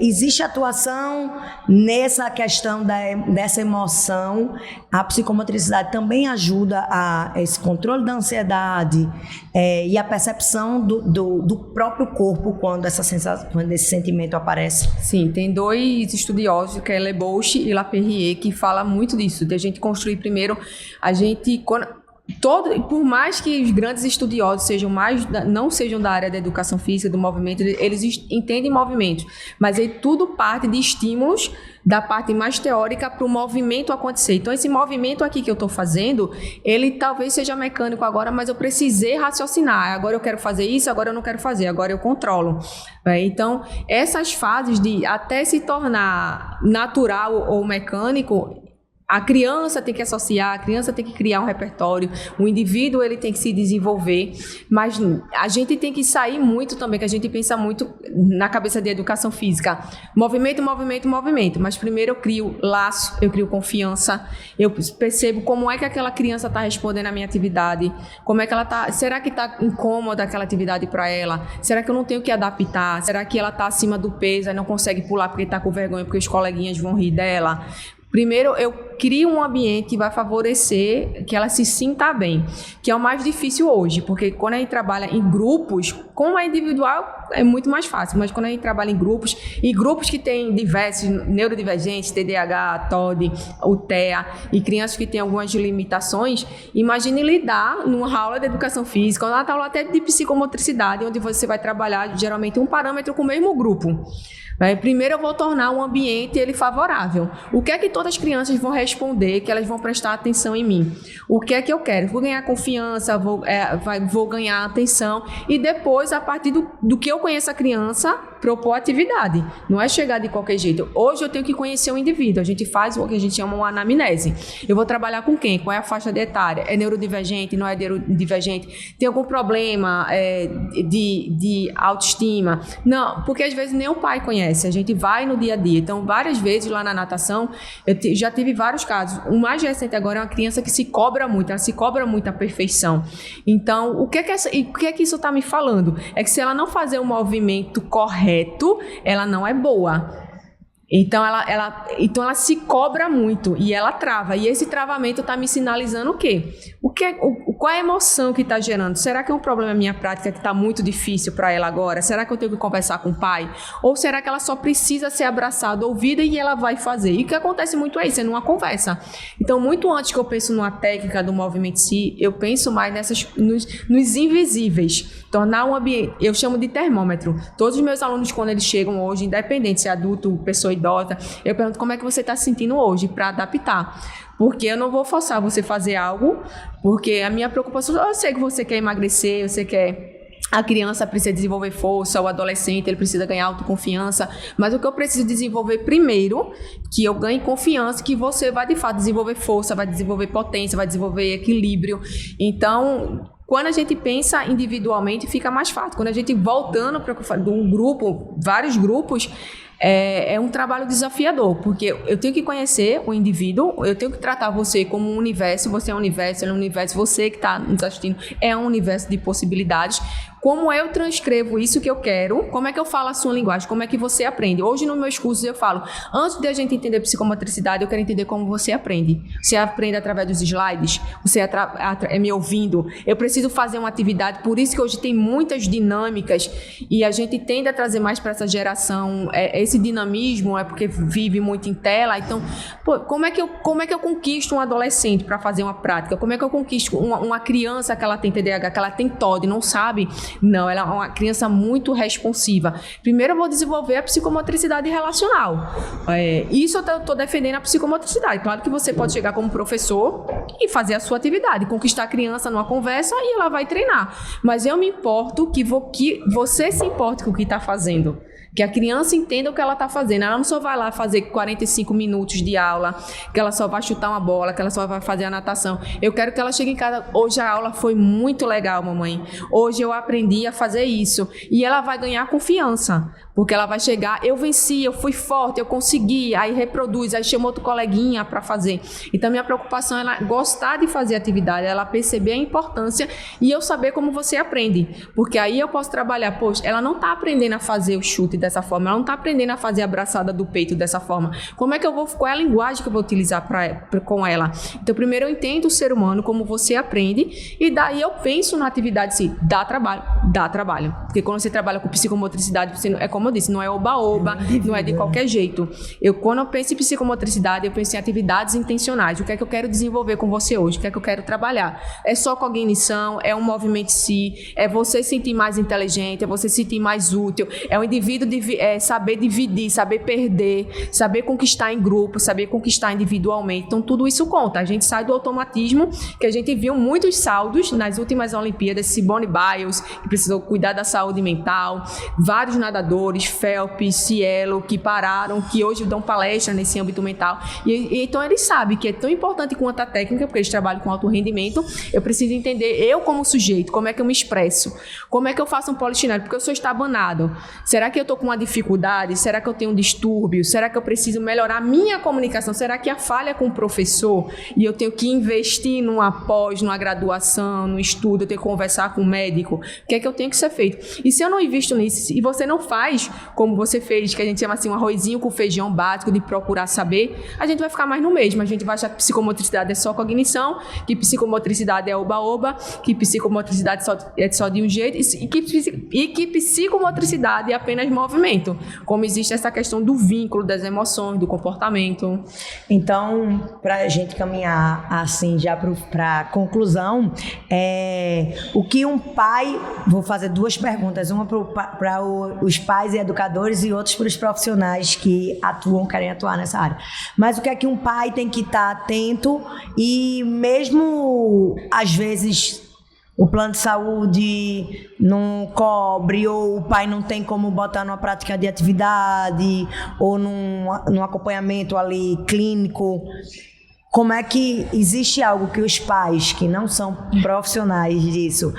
Existe atuação nessa questão dessa emoção. A psicomotricidade também ajuda a esse controle da ansiedade e a percepção do próprio corpo quando esse sentimento aparece. Sim, tem dois estudiosos, que é Lebouche e Laperrier, que fala muito disso, de a gente construir primeiro, por mais que os grandes estudiosos não sejam da área da educação física, do movimento, eles entendem movimento, mas aí tudo parte de estímulos da parte mais teórica para o movimento acontecer. Então, esse movimento aqui que eu estou fazendo, ele talvez seja mecânico agora, mas eu precisei raciocinar. Agora eu quero fazer isso, agora eu não quero fazer, agora eu controlo. Então, essas fases de até se tornar natural ou mecânico, a criança tem que associar, a criança tem que criar um repertório, o indivíduo ele tem que se desenvolver, mas a gente tem que sair muito também, que a gente pensa muito na cabeça de educação física. Movimento, movimento, movimento. Mas primeiro eu crio laço, eu crio confiança, eu percebo como é que aquela criança está respondendo à minha atividade, como é que ela está, será que está incômoda aquela atividade para ela? Será que eu não tenho que adaptar? Será que ela está acima do peso e não consegue pular porque está com vergonha, porque os coleguinhas vão rir dela? Primeiro, eu crio um ambiente que vai favorecer que ela se sinta bem, que é o mais difícil hoje, porque quando a gente trabalha em grupos, como é individual, é muito mais fácil, mas quando a gente trabalha em grupos, e grupos que têm diversos neurodivergentes, TDAH, TOD, UTEA, e crianças que têm algumas limitações, imagine lidar numa aula de educação física, ou numa aula até de psicomotricidade, onde você vai trabalhar geralmente um parâmetro com o mesmo grupo. Primeiro eu vou tornar um ambiente ele favorável. O que é que todas as crianças vão responder, que elas vão prestar atenção em mim? O que é que eu quero? Vou ganhar confiança, vou ganhar atenção e depois, a partir do que eu conheço a criança, propor atividade. Não é chegar de qualquer jeito. Hoje eu tenho que conhecer o indivíduo. A gente faz o que a gente chama uma anamnese. Eu vou trabalhar com quem? Qual é a faixa etária? É neurodivergente? Não é neurodivergente? Tem algum problema de autoestima? Não, porque às vezes nem o pai conhece. A gente vai no dia a dia. Então, várias vezes lá na natação, eu já tive vários casos. O mais recente agora é uma criança que se cobra muito. Ela se cobra muito a perfeição. Então, o que é que isso está me falando? É que se ela não fazer o movimento correto, ela não é boa. Então ela se cobra muito e ela trava. E esse travamento está me sinalizando o quê? Qual é a emoção que está gerando? Será que é um problema minha prática que está muito difícil para ela agora? Será que eu tenho que conversar com o pai? Ou será que ela só precisa ser abraçada, ouvida e ela vai fazer? E o que acontece muito é isso, é numa conversa. Então, muito antes que eu penso numa técnica do movimento em si, eu penso mais nos invisíveis. Tornar um ambiente, eu chamo de termômetro. Todos os meus alunos, quando eles chegam hoje, independente se é adulto, pessoa idosa, eu pergunto como é que você está se sentindo hoje, para adaptar. Porque eu não vou forçar você a fazer algo, porque a minha preocupação, eu sei que você quer emagrecer, você quer... A criança precisa desenvolver força, o adolescente ele precisa ganhar autoconfiança, mas o que eu preciso desenvolver primeiro, que eu ganhe confiança, que você vai de fato desenvolver força, vai desenvolver potência, vai desenvolver equilíbrio. Então, quando a gente pensa individualmente, fica mais fácil. Quando a gente voltando para um grupo, vários grupos, é um trabalho desafiador, porque eu tenho que conhecer o indivíduo, eu tenho que tratar você como um universo, você é um universo, ele é um universo, você que está nos assistindo é um universo de possibilidades. Como eu transcrevo isso que eu quero, como é que eu falo a sua linguagem, como é que você aprende. Hoje nos meus cursos eu falo, antes de a gente entender psicomotricidade, eu quero entender como você aprende. Você aprende através dos slides, você é me ouvindo. Eu preciso fazer uma atividade, por isso que hoje tem muitas dinâmicas e a gente tende a trazer mais para essa geração esse dinamismo, é porque vive muito em tela. Então, como é que eu conquisto um adolescente para fazer uma prática? Como é que eu conquisto uma criança que ela tem TDAH, que ela tem TOD, não sabe? Não, ela é uma criança muito responsiva. Primeiro eu vou desenvolver a psicomotricidade relacional. Isso eu estou defendendo a psicomotricidade. Claro que você pode chegar como professor e fazer a sua atividade, conquistar a criança numa conversa e ela vai treinar. Mas eu me importo que você se importe com o que está fazendo. Que a criança entenda que ela está fazendo. Ela não só vai lá fazer 45 minutos de aula, que ela só vai chutar uma bola, que ela só vai fazer a natação. Eu quero que ela chegue em casa, hoje a aula foi muito legal, mamãe. Hoje eu aprendi a fazer isso. E ela vai ganhar confiança, porque ela vai chegar, eu venci, eu fui forte, eu consegui, aí reproduz, aí chama outro coleguinha para fazer. Então, minha preocupação é ela gostar de fazer atividade, ela perceber a importância e eu saber como você aprende. Porque aí eu posso trabalhar, poxa, ela não está aprendendo a fazer o chute dessa forma, ela não está aprendendo a fazer a abraçada do peito dessa forma. Como é que eu vou, qual é a linguagem que eu vou utilizar com ela? Então, primeiro eu entendo o ser humano, como você aprende, e daí eu penso na atividade, se dá trabalho. Porque quando você trabalha com psicomotricidade, você, é como eu disse, não é oba-oba, não é de qualquer jeito. Quando eu penso em psicomotricidade, eu penso em atividades intencionais. O que é que eu quero desenvolver com você hoje? O que é que eu quero trabalhar? É só cognição, é um movimento em si, é você se sentir mais inteligente, é você se sentir mais útil, é o indivíduo saber dividir, saber perder, saber conquistar em grupo, saber conquistar individualmente. Então, tudo isso conta. A gente sai do automatismo, que a gente viu muitos saldos nas últimas Olimpíadas, Simone Biles, que precisou cuidar da saúde mental, vários nadadores, Phelps, Cielo, que pararam, que hoje dão palestra nesse âmbito mental. E então eles sabem que é tão importante quanto a técnica, porque eles trabalham com alto rendimento. Eu preciso entender, eu como sujeito, como é que eu me expresso, como é que eu faço um polichinelo, porque eu sou estabanado. Será que eu estou com uma dificuldade? Será que eu tenho um distúrbio? Será que eu preciso melhorar a minha comunicação? Será que a falha com o professor e eu tenho que investir numa pós, numa graduação, num estudo, eu tenho que conversar com o médico? O que é que eu tenho que ser feito? E se eu não invisto nisso, e você não faz como você fez, que a gente chama assim, um arrozinho com feijão básico de procurar saber, a gente vai ficar mais no mesmo. A gente vai achar que psicomotricidade é só cognição, que psicomotricidade é oba-oba, que psicomotricidade é só de um jeito, e que psicomotricidade é apenas movimento. Como existe essa questão do vínculo, das emoções, do comportamento. Então, para a gente caminhar assim já para a conclusão, o que um pai... Vou fazer duas perguntas, uma para os pais e educadores e outros para os profissionais que querem atuar nessa área. Mas o que é que um pai tem que estar atento e mesmo, às vezes, o plano de saúde não cobre ou o pai não tem como botar numa prática de atividade ou num acompanhamento ali clínico, como é que existe algo que os pais que não são profissionais disso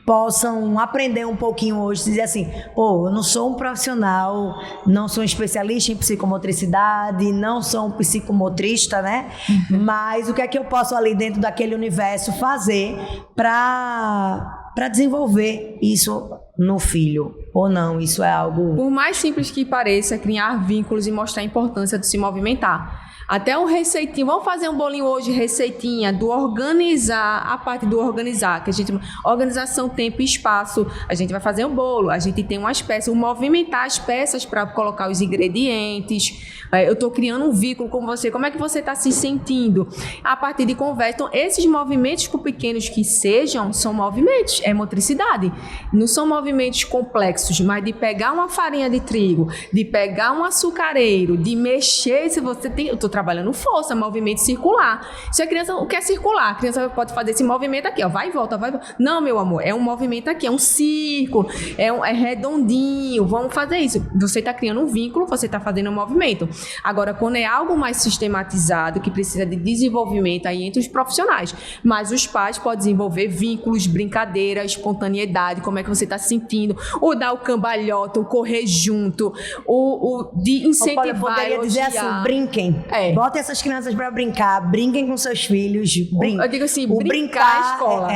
possam aprender um pouquinho hoje, dizer assim, eu não sou um profissional, não sou um especialista em psicomotricidade, não sou um psicomotrista, né? Mas o que é que eu posso ali dentro daquele universo fazer para desenvolver isso no filho? Ou não, isso é algo... Por mais simples que pareça, criar vínculos e mostrar a importância de se movimentar. Até um receitinho, vamos fazer um bolinho hoje, receitinha, do organizar, a parte do organizar, que a gente, organização, tempo e espaço, a gente vai fazer um bolo, a gente tem umas peças, movimentar as peças para colocar os ingredientes, eu estou criando um vínculo com você, como é que você está se sentindo? A partir de conversa, então esses movimentos, por pequenos que sejam, são movimentos, é motricidade, não são movimentos complexos, mas de pegar uma farinha de trigo, de pegar um açucareiro, de mexer, se você tem, eu estou trabalhando força, movimento circular. Se a criança quer circular, a criança pode fazer esse movimento aqui, ó, vai e volta, vai e volta. Não, meu amor, é um movimento aqui, é um círculo, é redondinho, vamos fazer isso. Você está criando um vínculo, você está fazendo um movimento. Agora, quando é algo mais sistematizado, que precisa de desenvolvimento aí entre os profissionais, mas os pais podem desenvolver vínculos, brincadeira, espontaneidade, como é que você está se sentindo, ou dar o cambalhota, o correr junto, o de incentivar, eu poderia dizer assim, brinquem. Botem essas crianças para brincar, brinquem com seus filhos. Eu digo assim, brincar na escola.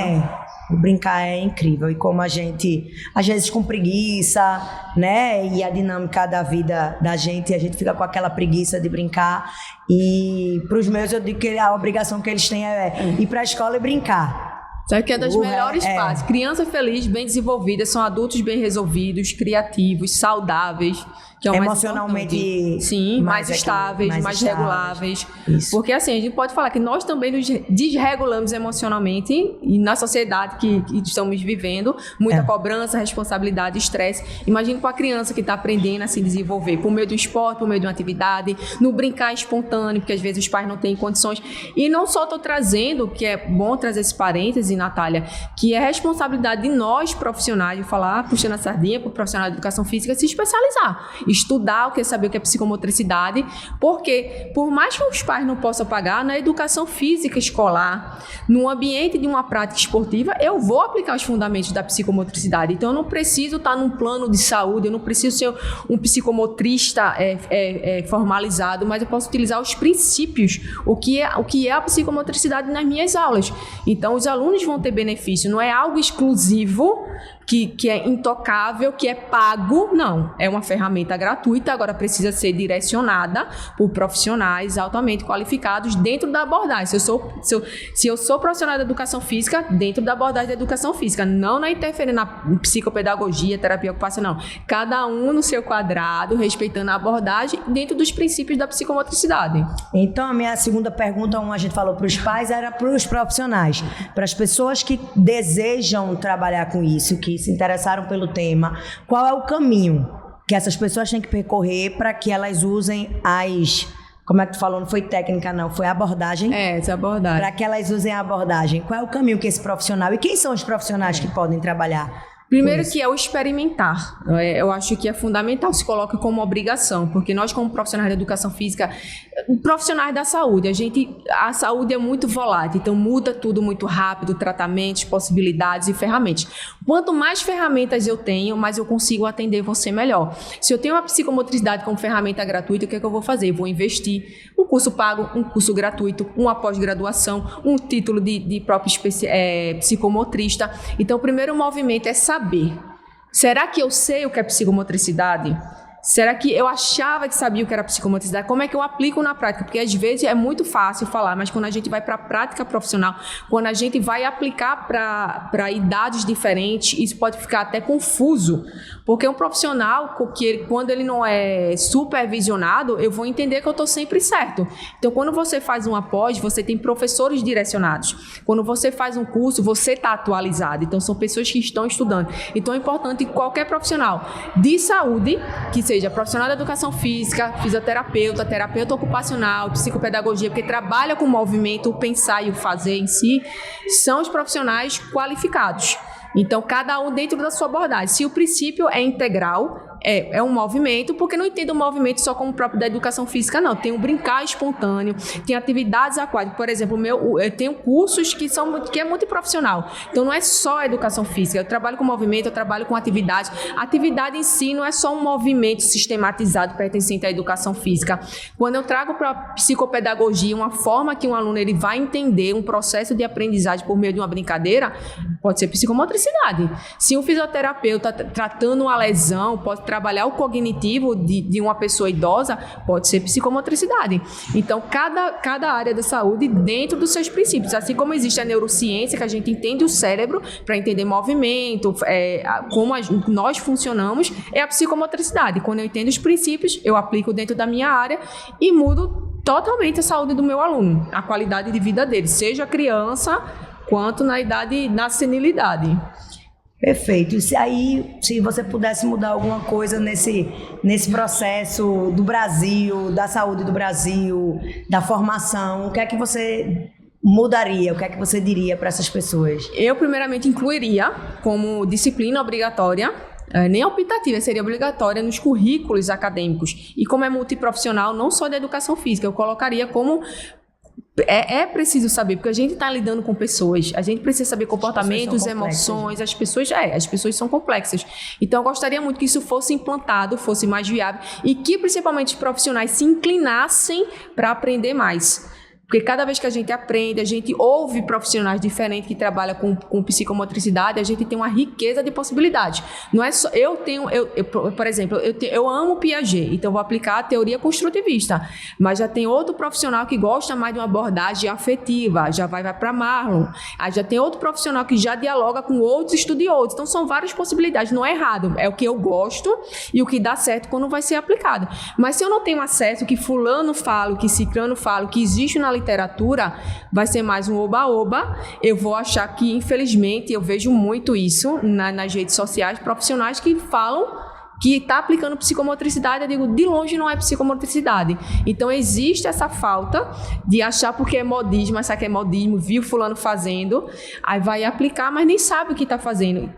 O brincar é incrível. E como a gente, às vezes com preguiça, né? E a dinâmica da vida da gente, a gente fica com aquela preguiça de brincar. E para os meus, eu digo que a obrigação que eles têm é ir para a escola e brincar. Sabe que é das melhores fases. Criança feliz, bem desenvolvida, são adultos bem resolvidos, criativos, saudáveis. Que é o emocionalmente mais estáveis, mais reguláveis. Isso. Porque assim, a gente pode falar que nós também nos desregulamos emocionalmente e na sociedade que estamos vivendo, muita cobrança, responsabilidade, estresse. Imagina com a criança que está aprendendo a se desenvolver por meio do esporte, por meio de uma atividade, no brincar espontâneo, porque às vezes os pais não têm condições. E não só estou trazendo, que é bom trazer esse parêntese, Natália, que é responsabilidade de nós profissionais, de falar, puxando a sardinha para o profissional de educação física, se especializar. estudar o que é saber o que é psicomotricidade, porque por mais que os pais não possam pagar, na educação física escolar, no ambiente de uma prática esportiva, eu vou aplicar os fundamentos da psicomotricidade. Então, eu não preciso estar num plano de saúde, eu não preciso ser um psicomotrista formalizado, mas eu posso utilizar os princípios, o que é a psicomotricidade nas minhas aulas. Então, os alunos vão ter benefício, não é algo exclusivo, que é intocável, que é pago, não. É uma ferramenta gratuita, agora precisa ser direcionada por profissionais altamente qualificados dentro da abordagem. Se eu sou profissional da educação física, dentro da abordagem da educação física, não na interferência na psicopedagogia, terapia ocupacional. Cada um no seu quadrado, respeitando a abordagem dentro dos princípios da psicomotricidade. Então, a minha segunda pergunta, como a gente falou para os pais, era para os profissionais, para as pessoas que desejam trabalhar com isso, que se interessaram pelo tema. Qual é o caminho que essas pessoas têm que percorrer para que elas usem como é que tu falou? Não foi técnica, não. Foi abordagem? Essa abordagem. Para que elas usem a abordagem. Qual é o caminho que esse profissional... E quem são os profissionais que podem trabalhar? Primeiro que é o experimentar. Eu acho que é fundamental, se coloca como obrigação, porque nós, como profissionais da educação física, profissionais da saúde, a saúde é muito volátil, então muda tudo muito rápido, tratamentos, possibilidades e ferramentas. Quanto mais ferramentas eu tenho, mais eu consigo atender você melhor. Se eu tenho a psicomotricidade como ferramenta gratuita, o que é que eu vou fazer? Eu vou investir um curso pago, um curso gratuito, uma pós-graduação, um título de próprio psicomotrista. Então, o primeiro movimento é saber. Será que eu sei o que é psicomotricidade? Será que eu achava que sabia o que era psicomotricidade? Como é que eu aplico na prática? Porque às vezes é muito fácil falar, mas quando a gente vai para a prática profissional, quando a gente vai aplicar para idades diferentes, isso pode ficar até confuso. Porque um profissional, quando ele não é supervisionado, eu vou entender que eu estou sempre certo. Então, quando você faz uma pós, você tem professores direcionados. Quando você faz um curso, você está atualizado. Então, são pessoas que estão estudando. Então, é importante que qualquer profissional de saúde, que seja profissional da educação física, fisioterapeuta, terapeuta ocupacional, psicopedagogia, porque trabalha com o movimento, o pensar e o fazer em si, são os profissionais qualificados. Então, cada um dentro da sua abordagem. Se o princípio é integral, é um movimento, porque não entendo o movimento só como próprio da educação física, não. Tem o brincar espontâneo, tem atividades aquáticas. Por exemplo, eu tenho cursos que é multiprofissional. Então, não é só a educação física. Eu trabalho com movimento, eu trabalho com atividades. A atividade em si não é só um movimento sistematizado pertencente à educação física. Quando eu trago para a psicopedagogia uma forma que um aluno ele vai entender um processo de aprendizagem por meio de uma brincadeira, pode ser psicomotricidade. Se um fisioterapeuta tratando uma lesão pode trabalhar o cognitivo de uma pessoa idosa, pode ser psicomotricidade. Então, cada área da saúde dentro dos seus princípios. Assim como existe a neurociência, que a gente entende o cérebro para entender movimento, como nós funcionamos, é a psicomotricidade. Quando eu entendo os princípios, eu aplico dentro da minha área e mudo totalmente a saúde do meu aluno, a qualidade de vida dele, seja criança quanto na senilidade. Perfeito. E se você pudesse mudar alguma coisa nesse processo do Brasil, da saúde do Brasil, da formação, o que é que você mudaria? O que é que você diria para essas pessoas? Eu, primeiramente, incluiria como disciplina obrigatória, nem optativa, seria obrigatória nos currículos acadêmicos. E como é multiprofissional, não só da educação física, eu colocaria como... É preciso saber, porque a gente está lidando com pessoas, a gente precisa saber comportamentos, emoções, as pessoas são complexas. Então, eu gostaria muito que isso fosse implantado, fosse mais viável e que, principalmente, os profissionais se inclinassem para aprender mais. Porque cada vez que a gente aprende, a gente ouve profissionais diferentes que trabalham com psicomotricidade, a gente tem uma riqueza de possibilidades. Não é só... por exemplo, eu amo Piaget, então vou aplicar a teoria construtivista, mas já tem outro profissional que gosta mais de uma abordagem afetiva, já vai para Marlon. Aí já tem outro profissional que já dialoga com outros estudiosos. Então, são várias possibilidades. Não é errado, é o que eu gosto e o que dá certo quando vai ser aplicado. Mas se eu não tenho acesso, que fulano fala, que ciclano fala, que existe na literatura, vai ser mais um oba-oba. Eu vou achar que, infelizmente, eu vejo muito isso nas redes sociais, profissionais que falam que está aplicando psicomotricidade, eu digo, de longe não é psicomotricidade. Então, existe essa falta de achar porque é modismo, achar que é modismo, viu fulano fazendo, aí vai aplicar, mas nem sabe o que está fazendo.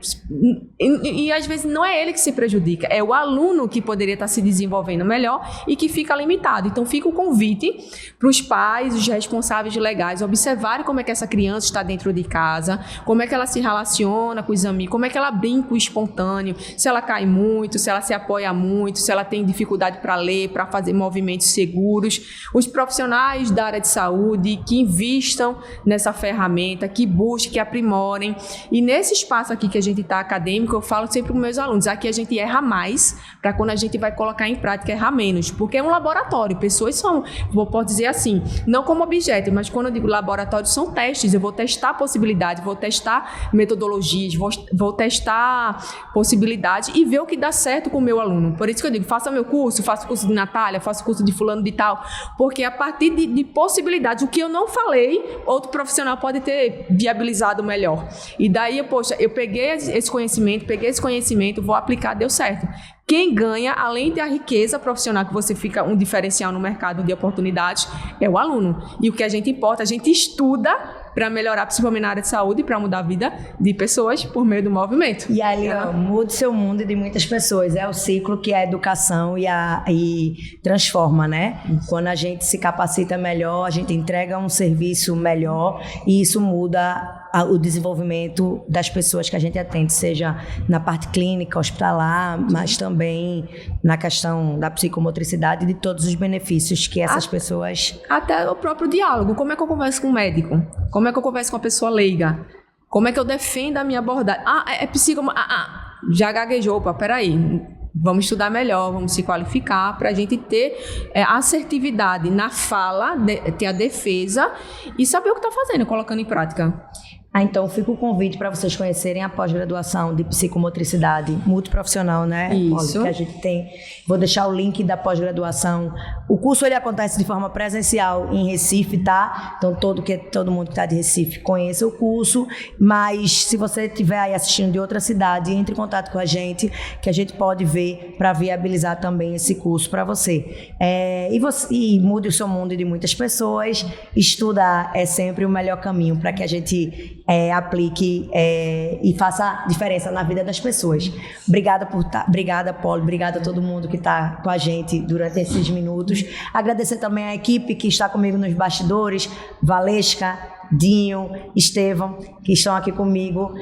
E às vezes não é ele que se prejudica, é o aluno que poderia estar se desenvolvendo melhor e que fica limitado. Então, fica o convite para os pais, os responsáveis legais, observarem como é que essa criança está dentro de casa, como é que ela se relaciona com os amigos, como é que ela brinca o espontâneo, se ela cai muito, se ela se apoia muito, se ela tem dificuldade para ler, para fazer movimentos seguros. Os profissionais da área de saúde que invistam nessa ferramenta, que busquem, que aprimorem. E nesse espaço aqui que a gente está acadêmico, eu falo sempre com meus alunos, aqui a gente erra mais para quando a gente vai colocar em prática errar menos, porque é um laboratório, pessoas são, posso dizer assim, não como objeto, mas quando eu digo laboratório são testes, eu vou testar possibilidades, vou testar metodologias, vou testar possibilidades e ver o que dá certo com o meu aluno. Por isso que eu digo, faça meu curso, faça o curso de Natália, faça o curso de fulano de tal, porque a partir de possibilidades, o que eu não falei, outro profissional pode ter viabilizado melhor. E daí, poxa, eu peguei esse conhecimento, vou aplicar, deu certo. Quem ganha, além da riqueza profissional, que você fica um diferencial no mercado de oportunidades, é o aluno. E o que a gente importa, a gente estuda para melhorar, principalmente na área de saúde, para mudar a vida de pessoas por meio do movimento. E ali, muda o seu mundo e de muitas pessoas. É o ciclo que a educação e transforma, né? Quando a gente se capacita melhor, a gente entrega um serviço melhor e isso muda o desenvolvimento das pessoas que a gente atende, seja na parte clínica, hospitalar, mas também na questão da psicomotricidade e de todos os benefícios que essas pessoas... Até o próprio diálogo. Como é que eu converso com um médico? Como é que eu converso com uma pessoa leiga? Como é que eu defendo a minha abordagem? É já gaguejou, peraí. Vamos estudar melhor, vamos se qualificar para a gente ter assertividade na fala, ter a defesa e saber o que está fazendo, colocando em prática. Então fica o convite para vocês conhecerem a pós-graduação de psicomotricidade multiprofissional, né? Isso. Que a gente tem. Vou deixar o link da pós-graduação. O curso ele acontece de forma presencial em Recife, tá? Então todo mundo que está de Recife conheça o curso, mas se você estiver aí assistindo de outra cidade, entre em contato com a gente, que a gente pode ver para viabilizar também esse curso para você. E mude o seu mundo e de muitas pessoas. Estudar é sempre o melhor caminho para que a gente aplique e faça diferença na vida das pessoas. Obrigada, Poli, obrigada a todo mundo que está com a gente durante esses minutos. Agradecer também a equipe que está comigo nos bastidores, Valesca, Dinho, Estevão, que estão aqui comigo,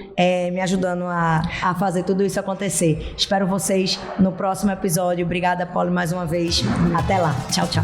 me ajudando a fazer tudo isso acontecer. Espero vocês no próximo episódio. Obrigada, Poli, mais uma vez. Até lá. Tchau, tchau.